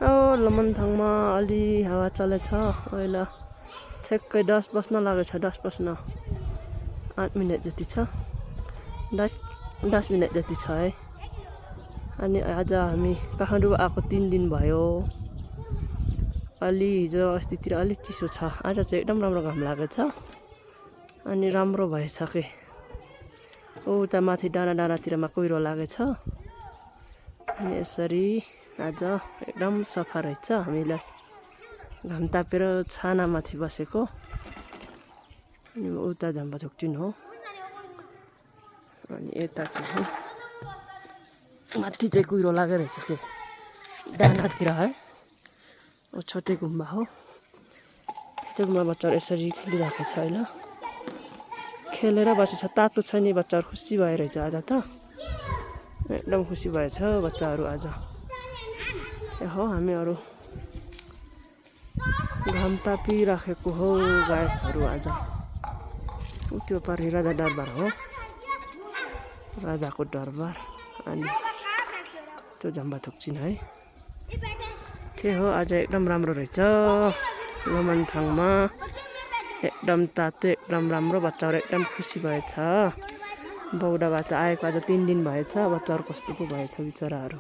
लमनथाङमा अलि हावा चलेछ अहिले ठ्याक्कै 10 बज्न लागेछ 10 बज्न 8 मिनेट जति छ 10 मिनेट जति छ है। अनि आज हामी काठमाडौँ आएको 3 दिन भयो। अलि हिजो अस्तितिर अलि चिसो छ, आज चाहिँ एकदम राम्रो घाम लागेछ अनि राम्रो भएछ के। उता माथि डाँडा डाँडातिरमा कुहिरो लागेछ अनि यसरी आज एकदम सफा रहेछ। हामीलाई घाम तापेर छानामाथि बसेको अनि उता झम्बाझोक्टिन हो अनि यता चाहिँ माथि चाहिँ कुहिरो लागेको रहेछ के डाँडातिर है। छोटे गुम्बा हो, छोटे गुम्बा बच्चाहरू यसरी खेलिरहेको छ अहिले, खेलेर बसेछ। तातो छ नि, बच्चाहरू खुसी भइरहेछ आज त, एकदम खुसी भएछ बच्चाहरू आज। हो हामीहरू घाम तापिराखेको हो गायसहरू आज। त्यो पारि राजा दरबार हो, राजाको दरबार अनि त्यो झम्बाथोक्चिन है। के हो आज एकदम राम्रो रहेछ लमनथाङमा, एकदम तातो एकदम राम्रो। बच्चाहरू एकदम खुसी भएछ। बौडाबाट आएको आज 3 दिन भएछ, बच्चाहरू कस्तो पो भएछ बिचराहरू।